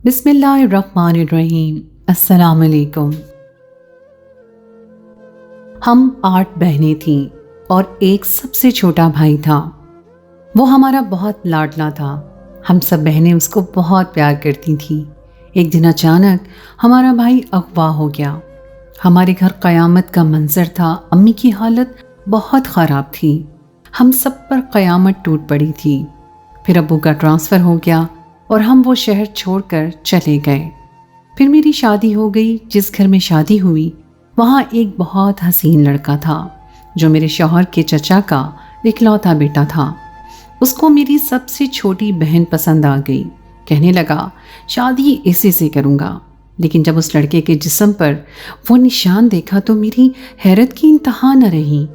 بسم اللہ الرحمن الرحیم۔ السلام علیکم۔ ہم 8 بہنیں تھیں اور ایک سب سے چھوٹا بھائی تھا۔ وہ ہمارا بہت لاڈلا تھا۔ ہم سب بہنیں اس کو بہت پیار کرتی تھیں۔ ایک دن اچانک ہمارا بھائی اغوا ہو گیا۔ ہمارے گھر قیامت کا منظر تھا۔ امی کی حالت بہت خراب تھی۔ ہم سب پر قیامت ٹوٹ پڑی تھی۔ پھر ابو کا ٹرانسفر ہو گیا اور ہم وہ شہر چھوڑ کر چلے گئے۔ پھر میری شادی ہو گئی۔ جس گھر میں شادی ہوئی وہاں ایک بہت حسین لڑکا تھا جو میرے شوہر کے چچا کا اکلوتا بیٹا تھا۔ اس کو میری سب سے چھوٹی بہن پسند آ گئی۔ کہنے لگا شادی اسی سے کروں گا۔ لیکن جب اس لڑکے کے جسم پر وہ نشان دیکھا تو میری حیرت کی انتہا نہ رہی۔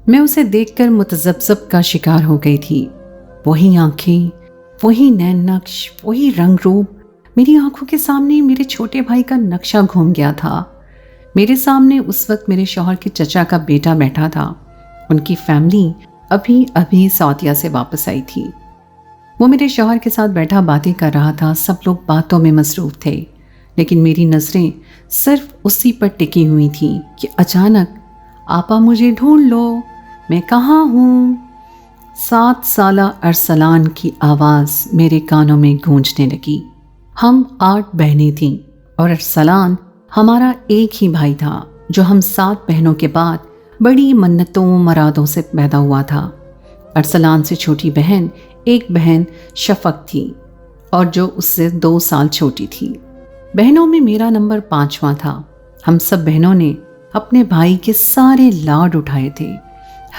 میں اسے دیکھ کر متذبذب کا شکار ہو گئی تھی۔ وہی آنکھیں، وہی نین نقش، وہی رنگ روپ۔ میری آنکھوں کے سامنے میرے چھوٹے بھائی کا نقشہ گھوم گیا تھا۔ میرے سامنے اس وقت میرے شوہر کے چچا کا بیٹا بیٹھا تھا۔ ان کی فیملی ابھی سعودیہ سے واپس آئی تھی۔ وہ میرے شوہر کے ساتھ بیٹھا باتیں کر رہا تھا۔ سب لوگ باتوں میں مصروف تھے، لیکن میری نظریں صرف اسی پر ٹکی ہوئی تھیں کہ اچانک آپا مجھے ڈھونڈ لو، میں کہاں ہوں؟ 7 سالہ ارسلان کی آواز میرے کانوں میں گونجنے لگی۔ ہم 8 بہنیں تھیں اور ارسلان ہمارا ایک ہی بھائی تھا جو ہم 7 بہنوں کے بعد بڑی منتوں مرادوں سے پیدا ہوا تھا۔ ارسلان سے چھوٹی بہن ایک بہن شفق تھی اور جو اس سے 2 سال چھوٹی تھی۔ بہنوں میں میرا نمبر 5واں تھا۔ ہم سب بہنوں نے اپنے بھائی کے سارے لاڈ اٹھائے تھے۔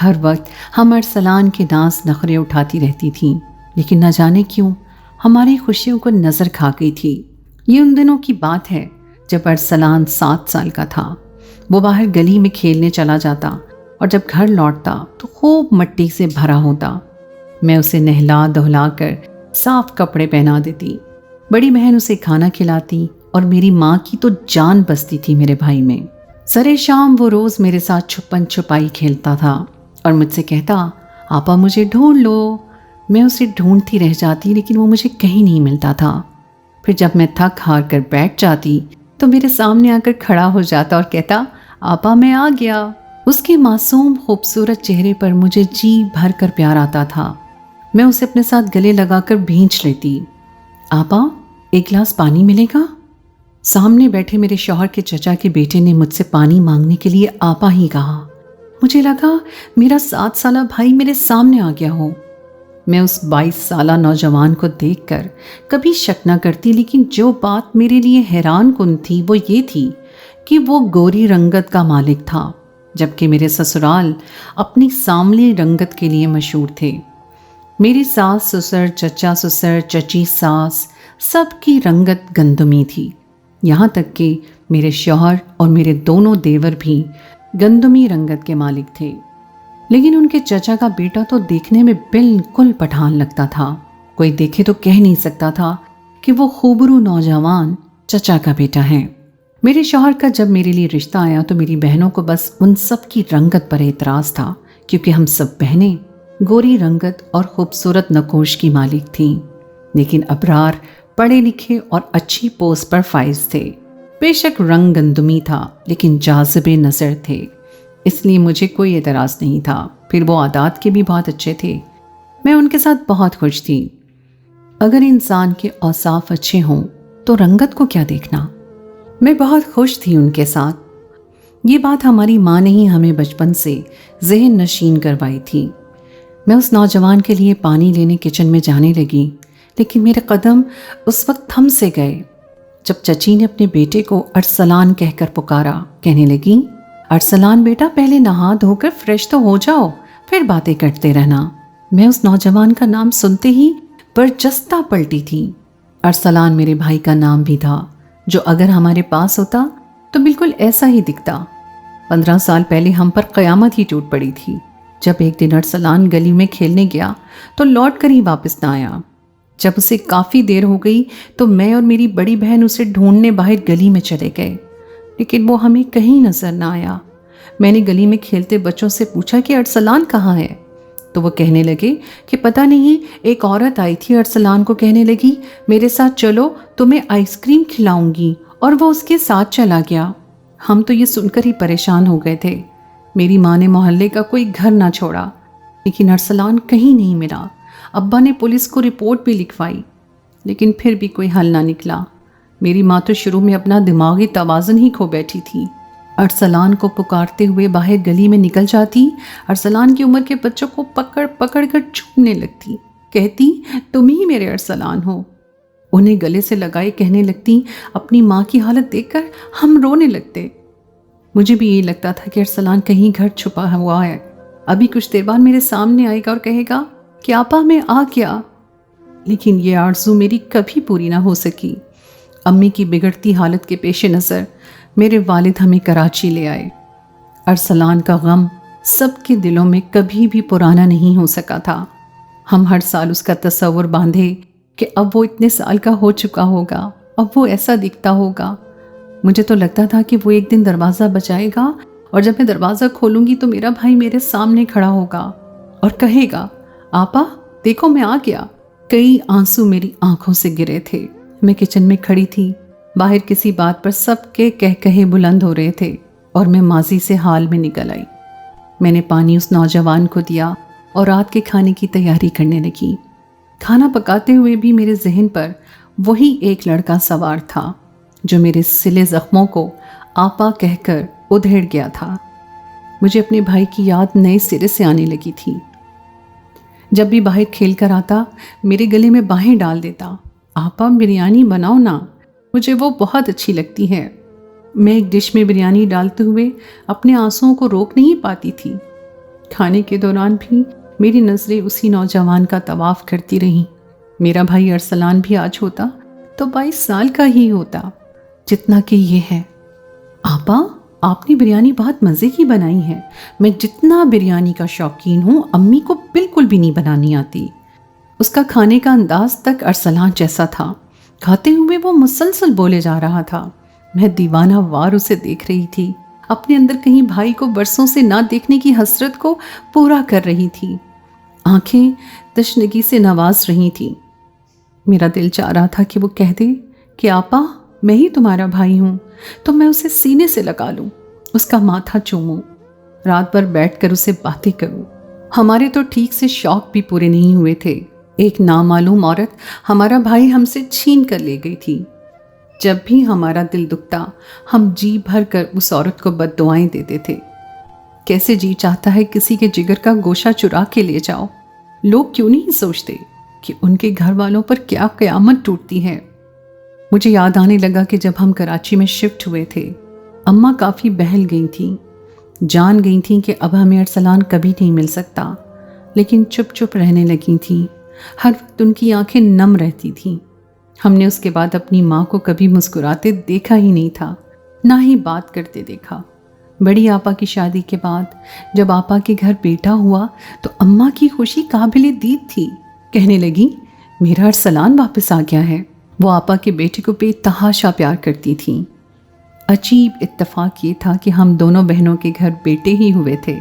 ہر وقت ہم ارسلان کے ناز نخرے اٹھاتی رہتی تھیں، لیکن نہ جانے کیوں ہماری خوشیوں کو نظر کھا گئی تھی۔ یہ ان دنوں کی بات ہے جب ارسلان 7 سال کا تھا۔ وہ باہر گلی میں کھیلنے چلا جاتا اور جب گھر لوٹتا تو خوب مٹی سے بھرا ہوتا۔ میں اسے نہلا دہلا کر صاف کپڑے پہنا دیتی۔ بڑی بہن اسے کھانا کھلاتی اور میری ماں کی تو جان بستی تھی میرے بھائی میں۔ سرے شام وہ روز میرے ساتھ چھپن چھپائی کھیلتا تھا اور مجھ سے کہتا آپا مجھے ڈھونڈ لو۔ میں اسے ڈھونڈتی رہ جاتی لیکن وہ مجھے کہیں نہیں ملتا تھا۔ پھر جب میں تھک ہار کر بیٹھ جاتی تو میرے سامنے آ کر کھڑا ہو جاتا اور کہتا آپا میں آ گیا۔ اس کے معصوم خوبصورت چہرے پر مجھے جی بھر کر پیار آتا تھا۔ میں اسے اپنے ساتھ گلے لگا کر بھینچ لیتی۔ آپا ایک گلاس پانی ملے گا؟ سامنے بیٹھے میرے شوہر کے چچا کے بیٹے نے مجھ سے پانی مانگنے کے لیے آپا ہی کہا۔ مجھے لگا میرا 7 سالہ بھائی میرے سامنے آ گیا ہو۔ میں اس 22 سالہ نوجوان کو دیکھ کر کبھی شک نہ کرتی، لیکن جو بات میرے لیے حیران کن تھی وہ یہ تھی کہ وہ گوری رنگت کا مالک تھا، جبکہ میرے سسرال اپنی سانولی رنگت کے لیے مشہور تھے۔ میری ساس سسر، چچا سسر، چچی ساس، سب کی رنگت گندمی تھی۔ یہاں تک کہ میرے شوہر اور میرے دونوں دیور بھی گندمی رنگت کے مالک تھے، لیکن ان کے چچا کا بیٹا تو دیکھنے میں بالکل پٹھان لگتا تھا۔ کوئی دیکھے تو کہہ نہیں سکتا تھا کہ وہ خوبرو نوجوان چچا کا بیٹا ہے۔ میرے شوہر کا جب میرے لیے رشتہ آیا تو میری بہنوں کو بس ان سب کی رنگت پر اعتراض تھا، کیونکہ ہم سب بہنیں گوری رنگت اور خوبصورت نقوش کی مالک تھیں، لیکن ابرار پڑھے لکھے اور اچھی پوسٹ پر فائز تھے۔ بے شک رنگ گندمی تھا لیکن جاذب نظر تھے، اس لیے مجھے کوئی اعتراض نہیں تھا۔ پھر وہ عادات کے بھی بہت اچھے تھے۔ میں ان کے ساتھ بہت خوش تھی۔ اگر انسان کے اوصاف اچھے ہوں تو رنگت کو کیا دیکھنا۔ میں بہت خوش تھی ان کے ساتھ۔ یہ بات ہماری ماں نے ہی ہمیں بچپن سے ذہن نشین کروائی تھی۔ میں اس نوجوان کے لیے پانی لینے کچن میں جانے لگی، لیکن میرے قدم اس وقت تھم سے گئے جب چچی نے اپنے بیٹے کو ارسلان کہہ کر پکارا۔ کہنے لگی ارسلان بیٹا پہلے نہا دھو کر فریش تو ہو جاؤ، پھر باتیں کرتے رہنا۔ میں اس نوجوان کا نام سنتے ہی برجستہ پلٹی تھی۔ ارسلان میرے بھائی کا نام بھی تھا، جو اگر ہمارے پاس ہوتا تو بالکل ایسا ہی دکھتا۔ 15 سال پہلے ہم پر قیامت ہی ٹوٹ پڑی تھی جب ایک دن ارسلان گلی میں کھیلنے گیا تو لوٹ کر ہی واپس نہ آیا۔ جب اسے کافی دیر ہو گئی تو میں اور میری بڑی بہن اسے ڈھونڈنے باہر گلی میں چلے گئے، لیکن وہ ہمیں کہیں نظر نہ آیا۔ میں نے گلی میں کھیلتے بچوں سے پوچھا کہ ارسلان کہاں ہے؟ तो वो कहने लगे कि पता नहीं, एक औरत आई थी अरसलान को कहने लगी मेरे साथ चलो तुम्हें आइसक्रीम खिलाऊंगी, और वो उसके साथ चला गया। हम तो ये सुनकर ही परेशान हो गए थे। मेरी माँ ने मोहल्ले का कोई घर ना छोड़ा, लेकिन अरसलान कहीं नहीं मिला। अब्बा ने पुलिस को रिपोर्ट भी लिखवाई, लेकिन फिर भी कोई हल ना निकला। मेरी माँ तो शुरू में अपना दिमागी तवाज़ुन ही खो बैठी थी। अरसलान को पुकारते हुए बाहर गली में निकल जाती, अरसलान की उम्र के बच्चों को पकड़ पकड़ कर चूमने लगती, कहती तुम ही मेरे अरसलान हो। उन्हें गले से लगाए कहने लगती। अपनी माँ की हालत देखकर हम रोने लगते। मुझे भी यही लगता था कि अरसलान कहीं घर छुपा हुआ है, अभी कुछ देर बाद मेरे सामने आएगा और कहेगा कि आपा मैं आ गया। लेकिन ये आरज़ू मेरी कभी पूरी ना हो सकी। अम्मी की बिगड़ती हालत के पेश नज़र मेरे वालिद हमें कराची ले आए। अरसलान का गम सबके दिलों में कभी भी पुराना नहीं हो सका था। हम हर साल उसका तस्वुर बांधे कि अब वो इतने साल का हो चुका होगा, अब वो ऐसा दिखता होगा। मुझे तो लगता था कि वो एक दिन दरवाज़ा बजाएगा और जब मैं दरवाज़ा खोलूंगी तो मेरा भाई मेरे सामने खड़ा होगा और कहेगा आपा देखो मैं आ गया। कई आंसू मेरी आंखों से गिरे थे। मैं किचन में खड़ी थी, बाहर किसी बात पर सबके कह कहे बुलंद हो रहे थे और मैं माजी से हाल में निकल आई। मैंने पानी उस नौजवान को दिया और रात के खाने की तैयारी करने लगी। खाना पकाते हुए भी मेरे जहन पर वही एक लड़का सवार था जो मेरे सिले ज़ख्मों को आपा कहकर उधेड़ गया था। मुझे अपने भाई की याद नए सिरे से आने लगी थी। जब भी बाहर खेल कर आता मेरे गले में बाहें डाल देता, आपा बिरयानी बनाओ ना, मुझे वो बहुत अच्छी लगती है। मैं एक डिश में बिरयानी डालते हुए अपने आंसुओं को रोक नहीं पाती थी। खाने के दौरान भी मेरी नज़रें उसी नौजवान का तवाफ करती रहीं। मेरा भाई अरसलान भी आज होता तो 22 साल का ही होता जितना कि ये है। आपा आपने बिरयानी बहुत मज़े की बनाई है। मैं जितना बिरयानी का शौकीन हूँ अम्मी को बिल्कुल भी नहीं बनानी आती। उसका खाने का अंदाज तक अरसलान जैसा था। खाते हुए वो मुसलसल बोले जा रहा था। मैं दीवाना वार उसे देख रही थी, अपने अंदर कहीं भाई को बरसों से ना देखने की हसरत को पूरा कर रही थी। आंखें तशनगी से नवाज रही थी। मेरा दिल चाह रहा था कि वो कह दे कि आपा मैं ही तुम्हारा भाई हूँ, तो मैं उसे सीने से लगा लूँ, उसका माथा चूमूं, रात भर बैठकर उसे बातें करूँ। हमारे तो ठीक से शौक भी पूरे नहीं हुए थे। एक नामालूम औरत हमारा भाई हमसे छीन कर ले गई थी। जब भी हमारा दिल दुखता हम जी भर कर उस औरत को बद्दुआएं देते थे। कैसे जी चाहता है किसी के जिगर का गोशा चुरा के ले जाओ। लोग क्यों नहीं सोचते कि उनके घर वालों पर क्या क़यामत टूटती है। मुझे याद आने लगा कि जब हम कराची में शिफ्ट हुए थे अम्मा काफ़ी बहल गई थी, जान गई थी कि अब हमें अरसलान कभी नहीं मिल सकता, लेकिन चुप चुप रहने लगी थी। हर वक्त उनकी आंखें नम रहती थीं। हमने उसके बाद अपनी माँ को कभी मुस्कुराते देखा ही नहीं था, ना ही बात करते देखा। बड़ी आपा की शादी के बाद जब आपा के घर बेटा हुआ तो अम्मा की खुशी काबिले दीद थी। कहने लगी मेरा अरसलान वापस आ गया है। वो आपा के बेटे को बेतहाशा प्यार करती थी। अजीब इत्तेफाक ये था कि हम दोनों बहनों के घर बेटे ही हुए थे।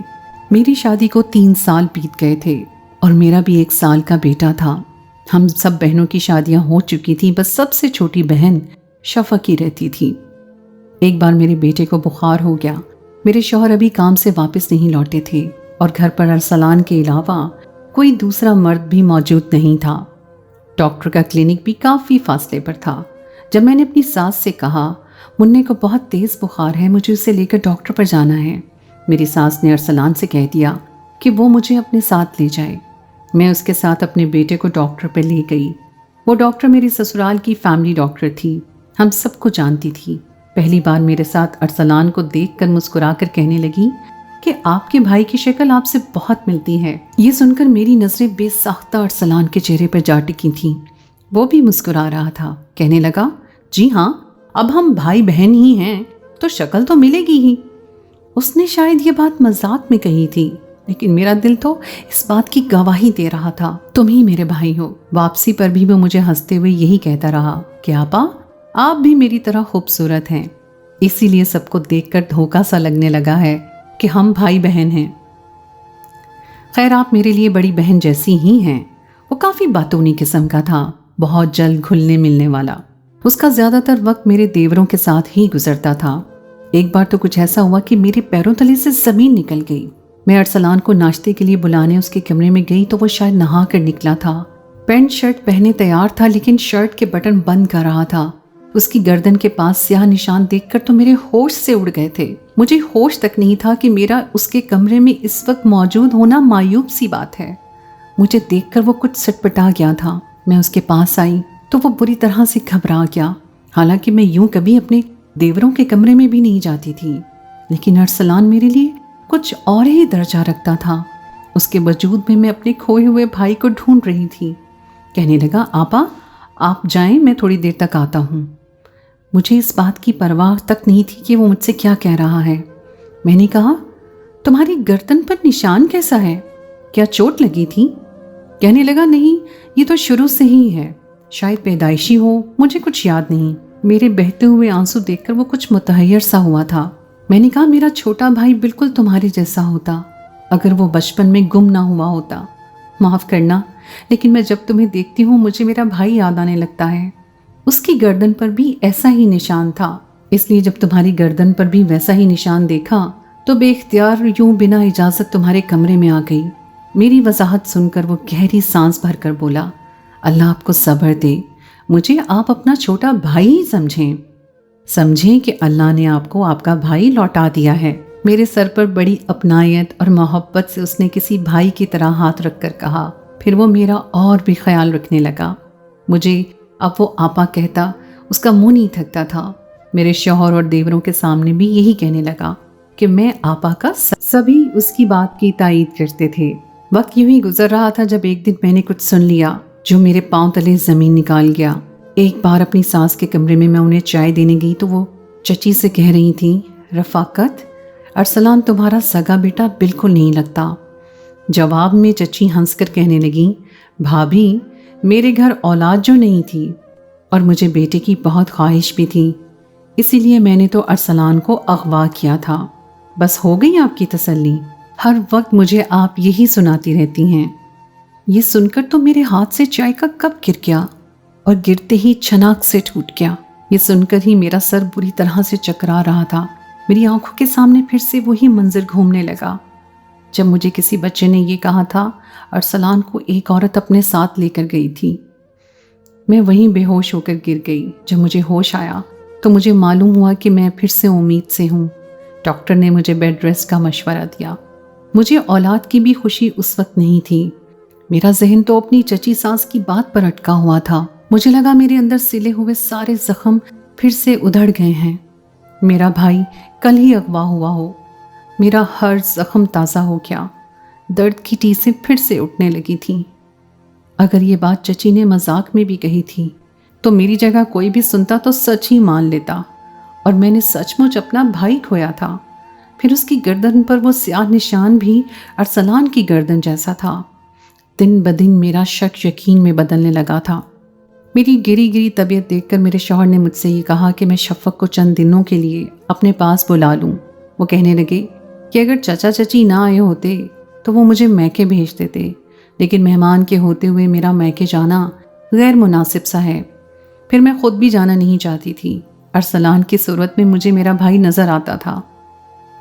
मेरी शादी को 3 साल बीत गए थे और मेरा भी 1 साल का बेटा था। हम सब बहनों की शादियां हो चुकी थी, बस सबसे छोटी बहन शफक ही रहती थी। एक बार मेरे बेटे को बुखार हो गया। मेरे शौहर अभी काम से वापस नहीं लौटे थे और घर पर अरसलान के अलावा कोई दूसरा मर्द भी मौजूद नहीं था। डॉक्टर का क्लिनिक भी काफ़ी फासले पर था। जब मैंने अपनी सास से कहा मुन्ने को बहुत तेज़ बुखार है, मुझे उसे लेकर डॉक्टर पर जाना है, मेरी सास ने अरसलान से कह दिया कि वो मुझे अपने साथ ले जाए। मैं उसके साथ अपने बेटे को डॉक्टर पर ले गई। वो डॉक्टर मेरी ससुराल की फैमिली डॉक्टर थी, हम सबको जानती थी। पहली बार मेरे साथ अरसलान को देखकर मुस्कुराकर कहने लगी कि आपके भाई की शक्ल आपसे बहुत मिलती है। ये सुनकर मेरी नज़रें बेसाख्ता अरसलान के चेहरे पर जा टिकी थीं। वो भी मुस्कुरा रहा था, कहने लगा जी हाँ, अब हम भाई बहन ही हैं तो शक्ल तो मिलेगी ही। उसने शायद ये बात मजाक में कही थी, लेकिन मेरा दिल तो इस बात की गवाही दे रहा था, तुम ही मेरे भाई हो। वापसी पर भी वो मुझे हंसते हुए यही कहता रहा कि आपा आप भी मेरी तरह खूबसूरत हैं, इसीलिए सबको देखकर धोखा सा लगने लगा है कि हम भाई बहन हैं। खैर, आप मेरे लिए बड़ी बहन जैसी ही हैं। वो काफ़ी बातूनी किस्म का था, बहुत जल्द घुलने मिलने वाला। उसका ज़्यादातर वक्त मेरे देवरों के साथ ही गुजरता था। एक बार तो कुछ ऐसा हुआ कि मेरे पैरों तले से ज़मीन निकल गई। मैं अरसलान को नाश्ते के लिए बुलाने उसके कमरे में गई तो वो शायद नहा कर निकला था। पैंट शर्ट पहने तैयार था, लेकिन शर्ट के बटन बंद कर रहा था। उसकी गर्दन के पास स्याह निशान देखकर तो मेरे होश से उड़ गए थे। मुझे होश तक नहीं था कि मेरा उसके कमरे में इस वक्त मौजूद होना मायूब सी बात है। मुझे देखकर वो कुछ सटपटा गया था। मैं उसके पास आई तो वो बुरी तरह से घबरा गया। हालांकि मैं यूं कभी अपने देवरों के कमरे में भी नहीं जाती थी, लेकिन अरसलान मेरे लिए कुछ और ही दर्जा रखता था। उसके वजूद में मैं अपने खोए हुए भाई को ढूंढ रही थी। कहने लगा, आपा आप जाएं, मैं थोड़ी देर तक आता हूँ। मुझे इस बात की परवाह तक नहीं थी कि वो मुझसे क्या कह रहा है। मैंने कहा, तुम्हारी गर्दन पर निशान कैसा है? क्या चोट लगी थी? कहने लगा, नहीं, ये तो शुरू से ही है, शायद पैदाइशी हो, मुझे कुछ याद नहीं। मेरे बहते हुए आंसू देखकर वो कुछ मुतहैयर सा हुआ था। मैंने कहा, मेरा छोटा भाई बिल्कुल तुम्हारे जैसा होता, अगर वो बचपन में गुम ना हुआ होता। माफ़ करना, लेकिन मैं जब तुम्हें देखती हूँ मुझे मेरा भाई याद आने लगता है। उसकी गर्दन पर भी ऐसा ही निशान था, इसलिए जब तुम्हारी गर्दन पर भी वैसा ही निशान देखा तो बेख्तियार यूं बिना इजाज़त तुम्हारे कमरे में आ गई। मेरी वजाहत सुनकर वो गहरी सांस भरकर बोला, अल्लाह आपको सब्र दे, मुझे आप अपना छोटा भाई ही समझें कि अल्लाह ने आपको आपका भाई लौटा दिया है। मेरे सर पर बड़ी अपनायत और मोहब्बत से उसने किसी भाई की तरह हाथ रखकर कहा। फिर वो मेरा और भी ख्याल रखने लगा। मुझे अब वो आपा कहता उसका मुंह नहीं थकता था। मेरे शौहर और देवरों के सामने भी यही कहने लगा कि मैं आपा का, सभी उसकी बात की तायीद करते थे। वक्त यूं ही गुजर रहा था जब एक दिन मैंने कुछ सुन लिया जो मेरे पांव तले ज़मीन निकाल गया। एक बार अपनी सास के कमरे में मैं उन्हें चाय देने गई तो वो चची से कह रही थी, रफ़ाकत, अरसलान तुम्हारा सगा बेटा बिल्कुल नहीं लगता। जवाब में चची हंसकर कहने लगी, भाभी, मेरे घर औलाद जो नहीं थी और मुझे बेटे की बहुत ख्वाहिश भी थी, इसीलिए मैंने तो अरसलान को अगवा किया था। बस हो गई आपकी तसल्ली? हर वक्त मुझे आप यही सुनाती रहती हैं। ये सुनकर तो मेरे हाथ से चाय का कप गिर गया और गिरते ही छनाक से टूट गया। ये सुनकर ही मेरा सर बुरी तरह से चकरा रहा था। मेरी आंखों के सामने फिर से वही मंजर घूमने लगा जब मुझे किसी बच्चे ने ये कहा था अरसलान को एक औरत अपने साथ लेकर गई थी। मैं वहीं बेहोश होकर गिर गई। जब मुझे होश आया तो मुझे मालूम हुआ कि मैं फिर से उम्मीद से हूँ। डॉक्टर ने मुझे बेड रेस्ट का मशवरा दिया। मुझे औलाद की भी खुशी उस वक्त नहीं थी। मेरा जहन तो अपनी चची सास की बात पर अटका हुआ था। मुझे लगा मेरे अंदर सिले हुए सारे जख्म फिर से उधड़ गए हैं। मेरा भाई कल ही अगवा हुआ हो। मेरा हर जख्म ताज़ा हो गया। दर्द की टीसें फिर से उठने लगी थीं। अगर ये बात चची ने मजाक में भी कही थी तो मेरी जगह कोई भी सुनता तो सच ही मान लेता, और मैंने सचमुच अपना भाई खोया था। फिर उसकी गर्दन पर वो स्याह निशान भी अरसलान की गर्दन जैसा था। दिन ब दिन मेरा शक यकीन में बदलने लगा था। मेरी गिरी गिरी तबीयत देखकर मेरे शौहर ने मुझसे ये कहा कि मैं शफ़क़ को चंद दिनों के लिए अपने पास बुला लूँ। वो कहने लगे कि अगर चचा चची ना आए होते तो वो मुझे मैके भेज देते, लेकिन मेहमान के होते हुए मेरा मैके जाना गैर मुनासिब सा है। फिर मैं खुद भी जाना नहीं चाहती थी। अरसलान की सूरत में मुझे मेरा भाई नज़र आता था।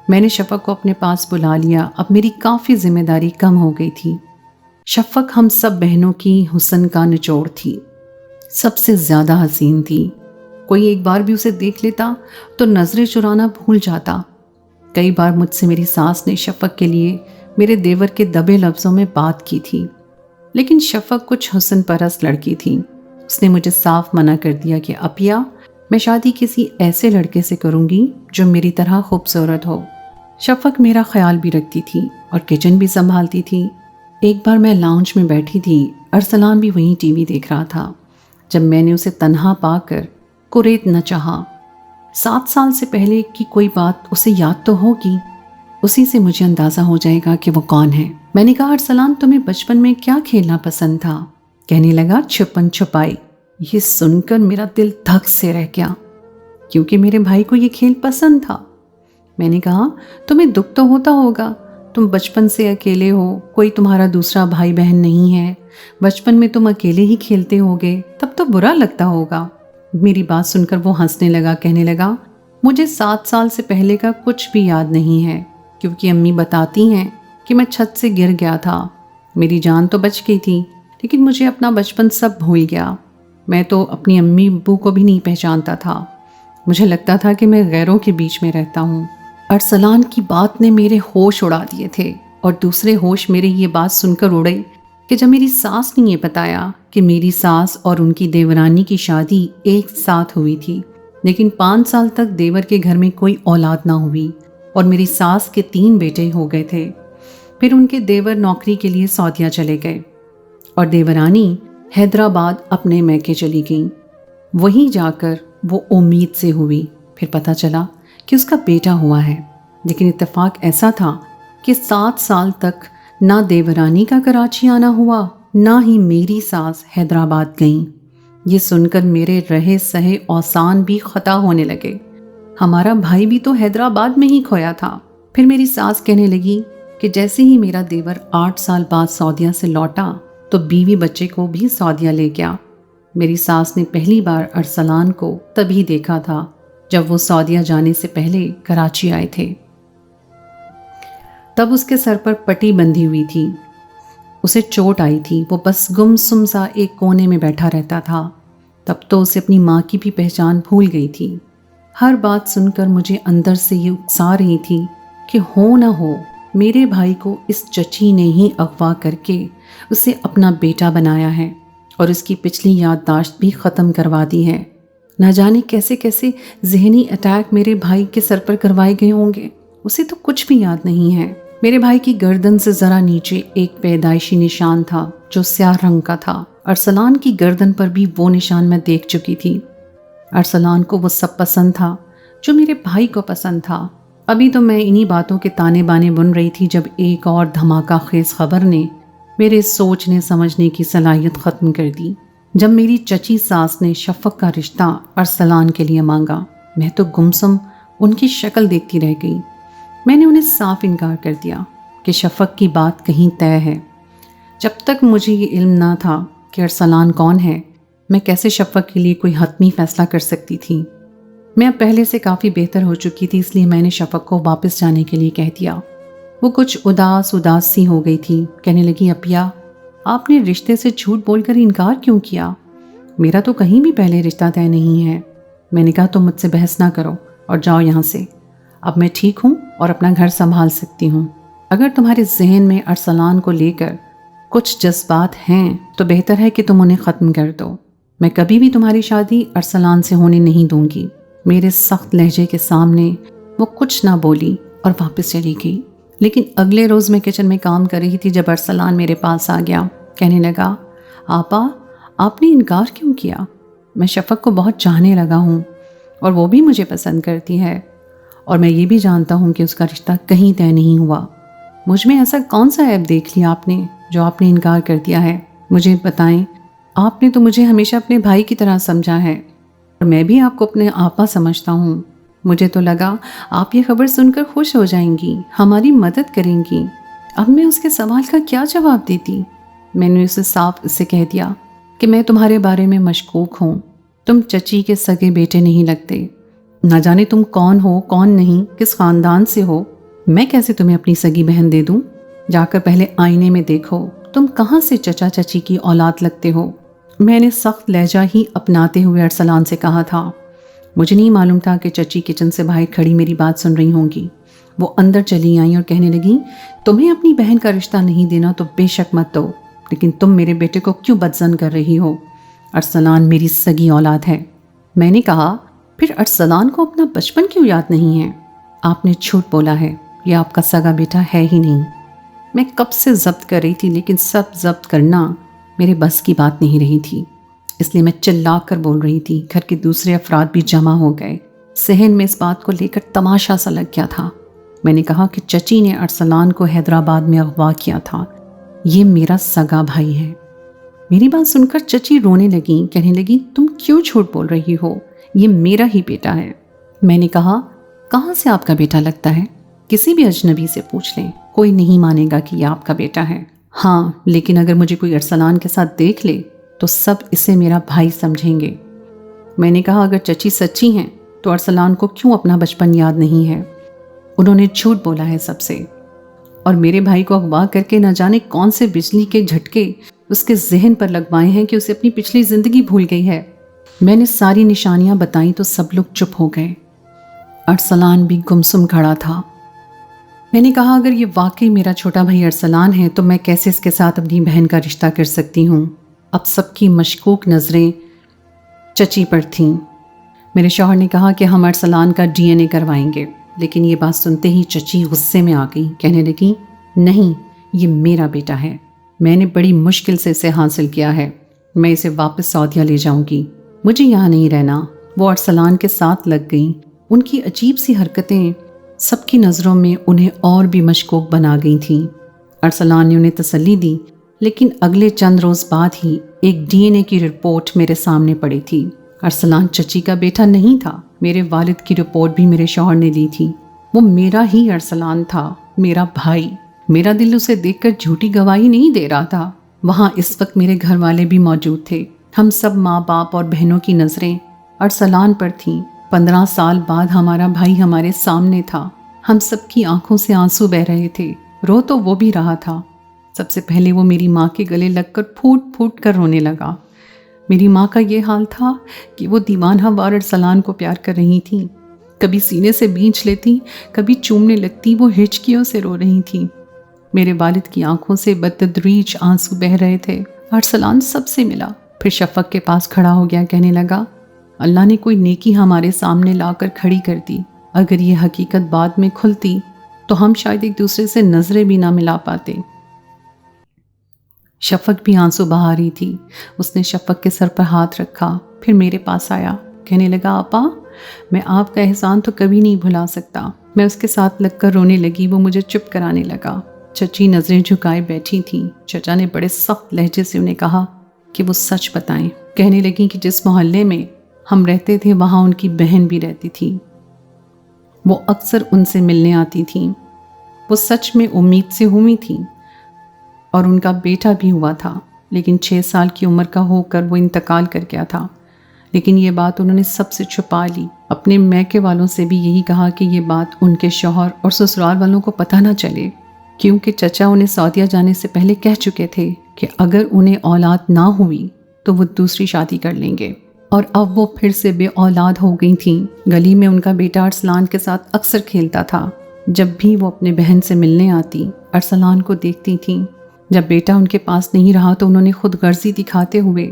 मैंने शफ़क़ को अपने पास बुला लिया। अब मेरी काफ़ी जिम्मेदारी कम हो गई थी। शफ़क़ हम सब बहनों की हुस्न का निचोड़ थी, सबसे ज़्यादा हसीन थी। कोई एक बार भी उसे देख लेता तो नज़रें चुराना भूल जाता। कई बार मुझसे मेरी सास ने शफ़क़ के लिए मेरे देवर के दबे लफ्ज़ों में बात की थी, लेकिन शफ़क़ कुछ हुस्न परस्त लड़की थी। उसने मुझे साफ मना कर दिया कि अपिया, मैं शादी किसी ऐसे लड़के से करूँगी जो मेरी तरह खूबसूरत हो। शफ़क़ मेरा ख्याल भी रखती थी और किचन भी संभालती थी। एक बार मैं लाउंज में बैठी थी, अरसलान भी वहीं टीवी देख रहा था। जब मैंने उसे तन्हा पाकर कुरेद न चाहा। 7 साल से पहले की कोई बात उसे याद तो होगी, उसी से मुझे अंदाज़ा हो जाएगा कि वो कौन है। मैंने कहा, अरसलान, तुम्हें बचपन में क्या खेलना पसंद था? कहने लगा, छुपन छुपाई। ये सुनकर मेरा दिल धक से रह गया, क्योंकि मेरे भाई को ये खेल पसंद था। मैंने कहा, तुम्हें दुख तो होता होगा, तुम बचपन से अकेले हो, कोई तुम्हारा दूसरा भाई बहन नहीं है, बचपन में तुम अकेले ही खेलते होगे, तब तो बुरा लगता होगा। मेरी बात सुनकर वो हंसने लगा, कहने लगा, मुझे 7 साल से पहले का कुछ भी याद नहीं है, क्योंकि अम्मी बताती हैं कि मैं छत से गिर गया था। मेरी जान तो बच गई थी, लेकिन मुझे अपना बचपन सब भूल गया। मैं तो अपनी अम्मी अब्बू को भी नहीं पहचानता था। मुझे लगता था कि मैं गैरों के बीच में रहता हूँ। अरसलान की बात ने मेरे होश उड़ा दिए थे, और दूसरे होश मेरे ये बात सुनकर उड़े कि जब मेरी सास ने ये बताया कि मेरी सास और उनकी देवरानी की शादी एक साथ हुई थी, लेकिन 5 साल तक देवर के घर में कोई औलाद ना हुई, और मेरी सास के 3 बेटे हो गए थे। फिर उनके देवर नौकरी के लिए सऊदीया चले गए, और देवरानी हैदराबाद अपने मैके चली गई। वहीं जाकर वो उम्मीद से हुई। फिर पता चला कि उसका बेटा हुआ है, लेकिन इत्तेफाक ऐसा था कि 7 साल तक ना देवरानी का कराची आना हुआ, ना ही मेरी सास हैदराबाद गई। ये सुनकर मेरे रहे सहे औसान भी खता होने लगे। हमारा भाई भी तो हैदराबाद में ही खोया था। फिर मेरी सास कहने लगी कि जैसे ही मेरा देवर 8 साल बाद सऊदीया से लौटा तो बीवी बच्चे को भी सऊदीया ले गया। मेरी सास ने पहली बार अरसलान को तभी देखा था जब वो सऊदीया जाने से पहले कराची आए थे। तब उसके सर पर पट्टी बंधी हुई थी, उसे चोट आई थी, वो बस गुमसुम सा एक कोने में बैठा रहता था। तब तो उसे अपनी माँ की भी पहचान भूल गई थी। हर बात सुनकर मुझे अंदर से ये उकसा रही थी कि हो ना हो मेरे भाई को इस चची ने ही अगवा करके उसे अपना बेटा बनाया है, और उसकी पिछली याददाश्त भी ख़त्म करवा दी है। न जाने कैसे कैसे जहनी अटैक मेरे भाई के सर पर करवाए गए होंगे, उसे तो कुछ भी याद नहीं है। मेरे भाई की गर्दन से ज़रा नीचे एक पैदाइशी निशान था जो स्याह रंग का था। अरसलान की गर्दन पर भी वो निशान मैं देख चुकी थी। अरसलान को वो सब पसंद था जो मेरे भाई को पसंद था। अभी तो मैं इन्हीं बातों के ताने बाने बुन रही थी जब एक और धमाका खेज खबर ने मेरे सोचने समझने की सलाहियत ख़त्म कर दी। जब मेरी चची सास ने शफ़क़ का रिश्ता अरसलान के लिए मांगा, मैं तो गुमसुम उनकी शक्ल देखती रह गई। मैंने उन्हें साफ इनकार कर दिया कि शफ़क़ की बात कहीं तय है। जब तक मुझे ये इल्म ना था कि अरसलान कौन है, मैं कैसे शफ़क़ के लिए कोई हतमी फ़ैसला कर सकती थी। मैं अब पहले से काफ़ी बेहतर हो चुकी थी, इसलिए मैंने शफ़क़ को वापस जाने के लिए कह दिया। वो कुछ उदास सी हो गई थी। कहने लगी, अपिया आपने रिश्ते से झूठ बोलकर इनकार क्यों किया? मेरा तो कहीं भी पहले रिश्ता तय नहीं है। मैंने कहा, तुम मुझसे बहस ना करो और जाओ यहाँ से। अब मैं ठीक हूँ और अपना घर संभाल सकती हूँ। अगर तुम्हारे जहन में अरसलान को लेकर कुछ जज्बात हैं तो बेहतर है कि तुम उन्हें ख़त्म कर दो। मैं कभी भी तुम्हारी शादी अरसलान से होने नहीं दूंगी। मेरे सख्त लहजे के सामने वो कुछ ना बोली और वापस चली गई। लेकिन अगले रोज़ मैं किचन में काम कर रही थी जब अरसलान मेरे पास आ गया। कहने लगा, आपा आपने इनकार क्यों किया? मैं शफ़क़ को बहुत चाहने लगा हूँ और वो भी मुझे पसंद करती है, और मैं ये भी जानता हूँ कि उसका रिश्ता कहीं तय नहीं हुआ। मुझ में ऐसा कौन सा ऐब देख लिया आपने जो आपने इनकार कर दिया है? मुझे बताएं। आपने तो मुझे हमेशा अपने भाई की तरह समझा है और मैं भी आपको अपने आपा समझता हूँ। मुझे तो लगा आप ये खबर सुनकर खुश हो जाएंगी, हमारी मदद करेंगी। अब मैं उसके सवाल का क्या जवाब देती? मैंने उसे साफ इससे कह दिया कि मैं तुम्हारे बारे में मशकूक हूँ। तुम चची के सगे बेटे नहीं लगते। ना जाने तुम कौन हो, कौन नहीं, किस ख़ानदान से हो। मैं कैसे तुम्हें अपनी सगी बहन दे दूँ? जाकर पहले आईने में देखो, तुम कहाँ से चचा चची की औलाद लगते हो। मैंने सख्त लहजा ही अपनाते हुए अरसलान से कहा था। मुझे नहीं मालूम था कि चची किचन से बाहर खड़ी मेरी बात सुन रही होंगी। वो अंदर चली आई और कहने लगी, तुम्हें अपनी बहन का रिश्ता नहीं देना तो बेशक मत दो, लेकिन तुम मेरे बेटे को क्यों बदजन कर रही हो? अरसलान मेरी सगी औलाद है। मैंने कहा, फिर अरसलान को अपना बचपन क्यों याद नहीं है? आपने झूठ बोला है, यह आपका सगा बेटा है ही नहीं। मैं कब से जब्त कर रही थी, लेकिन सब जब्त करना मेरे बस की बात नहीं रही थी, इसलिए मैं चिल्ला कर बोल रही थी। घर के दूसरे अफराद भी जमा हो गए। सहन में इस बात को लेकर तमाशा सा लग गया था। मैंने कहा कि चची ने अरसलान को हैदराबाद में अगवा किया था। ये मेरा सगा भाई है। मेरी बात सुनकर चची रोने लगी। कहने लगी, तुम क्यों झूठ बोल रही हो? ये मेरा ही बेटा है। मैंने कहा, कहाँ से आपका बेटा लगता है? किसी भी अजनबी से पूछ लें, कोई नहीं मानेगा कि ये आपका बेटा है। हाँ, लेकिन अगर मुझे कोई अरसलान के साथ देख ले तो सब इसे मेरा भाई समझेंगे। मैंने कहा, अगर चची सच्ची हैं तो अरसलान को क्यों अपना बचपन याद नहीं है? उन्होंने झूठ बोला है सबसे, और मेरे भाई को अगवा करके न जाने कौन से बिजली के झटके उसके जहन पर लगवाए हैं कि उसे अपनी पिछली जिंदगी भूल गई है। मैंने सारी निशानियां बताई तो सब लोग चुप हो गए। अरसलान भी गुमसुम खड़ा था। मैंने कहा, अगर ये वाकई मेरा छोटा भाई अरसलान है तो मैं कैसे इसके साथ अपनी बहन का रिश्ता कर सकती हूँ? अब सबकी मशकूक नज़रें चची पर थीं। मेरे शौहर ने कहा कि हम अरसलान का DNA करवाएंगे, लेकिन ये बात सुनते ही चची गुस्से में आ गई। कहने लगी, नहीं, ये मेरा बेटा है, मैंने बड़ी मुश्किल से इसे हासिल किया है, मैं इसे वापस सऊदीया ले जाऊंगी, मुझे यहाँ नहीं रहना। वो अरसलान के साथ लग गई। उनकी अजीब सी हरकतें सबकी नज़रों में उन्हें और भी मशकूक बना गई थीं। अरसलान ने उन्हें तसल्ली दी, लेकिन अगले चंद रोज़ बाद ही एक DNA की रिपोर्ट मेरे सामने पड़ी थी। अरसलान चची का बेटा नहीं था। मेरे वालिद की रिपोर्ट भी मेरे शौहर ने दी थी। वो मेरा ही अरसलान था, मेरा भाई। मेरा दिल उसे देखकर झूठी गवाही नहीं दे रहा था। वहाँ इस वक्त मेरे घर वाले भी मौजूद थे। हम सब माँ बाप और बहनों की नज़रें अरसलान पर थीं। 15 साल बाद हमारा भाई हमारे सामने था। हम सबकी आंखों से आंसू बह रहे थे। रो तो वो भी रहा था। सबसे पहले वो मेरी माँ के गले लगकर फूट फूट कर रोने लगा। मेरी माँ का ये हाल था कि वो दीवाना वार अरसलान को प्यार कर रही थी। कभी सीने से बींच लेती, कभी चूमने लगती। वो हिचकियों से रो रही थी। मेरे वालिद की आंखों से बतदरीज आंसू बह रहे थे। अरसलान सबसे मिला, फिर शफक के पास खड़ा हो गया। कहने लगा, अल्लाह ने कोई नेकी हमारे सामने लाकर खड़ी कर दी। अगर ये हकीकत बाद में खुलती तो हम शायद एक दूसरे से नजरें भी ना मिला पाते। शफक भी आंसू बहा रही थी। उसने शफक के सर पर हाथ रखा, फिर मेरे पास आया। कहने लगा, आपा, मैं आपका एहसान तो कभी नहीं भुला सकता। मैं उसके साथ लगकर रोने लगी। वो मुझे चुप कराने लगा। चची नजरें झुकाए बैठी थी। चचा ने बड़े सख्त लहजे से उन्हें कहा कि वो सच बताएं। कहने लगी कि जिस मोहल्ले में हम रहते थे वहाँ उनकी बहन भी रहती थी। वो अक्सर उनसे मिलने आती थी। वो सच में उम्मीद से हुई थी और उनका बेटा भी हुआ था, लेकिन 6 साल की उम्र का होकर वो इंतकाल कर गया था। लेकिन ये बात उन्होंने सबसे छुपा ली। अपने मैके वालों से भी यही कहा कि ये बात उनके शौहर और ससुराल वालों को पता ना चले, क्योंकि चचा उन्हें सऊदीया जाने से पहले कह चुके थे कि अगर उन्हें औलाद ना हुई तो वो दूसरी शादी कर लेंगे। और अब वो फिर से बे औलाद हो गई थीं। गली में उनका बेटा अरसलान के साथ अक्सर खेलता था। जब भी वो अपने बहन से मिलने आती, अरसलान को देखती थीं। जब बेटा उनके पास नहीं रहा तो उन्होंने खुद गर्जी दिखाते हुए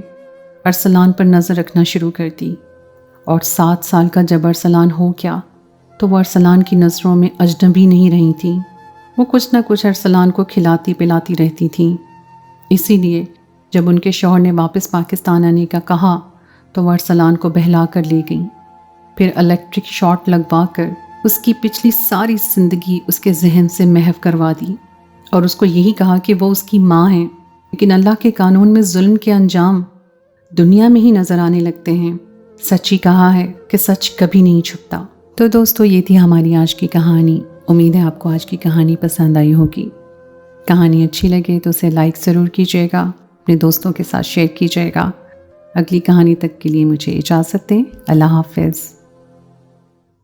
अरसलान पर नज़र रखना शुरू कर दी। और 7 साल का जब अरसलान हो गया तो वो अरसलान की नज़रों में अजनबी नहीं रही थी। वो कुछ ना कुछ अरसलान को खिलाती पिलाती रहती थीं। इसीलिए जब उनके शौहर ने वापस पाकिस्तान आने का कहा तो वह अरसलान को बहला कर ले गई। फिर इलेक्ट्रिक शॉट लगवा कर उसकी पिछली सारी ज़िंदगी उसके जहन से महव करवा दी और उसको यही कहा कि वो उसकी माँ है। लेकिन अल्लाह के कानून में जुल्म के अंजाम दुनिया में ही नज़र आने लगते हैं। सच ही कहा है कि सच कभी नहीं छुपता। तो दोस्तों, ये थी हमारी आज की कहानी। उम्मीद है आपको आज की कहानी पसंद आई होगी। कहानी अच्छी लगे तो उसे लाइक ज़रूर कीजिएगा, अपने दोस्तों के साथ शेयर कीजिएगा। अगली कहानी तक के लिए मुझे इजाज़त दें। अल्लाह हाफ़िज़।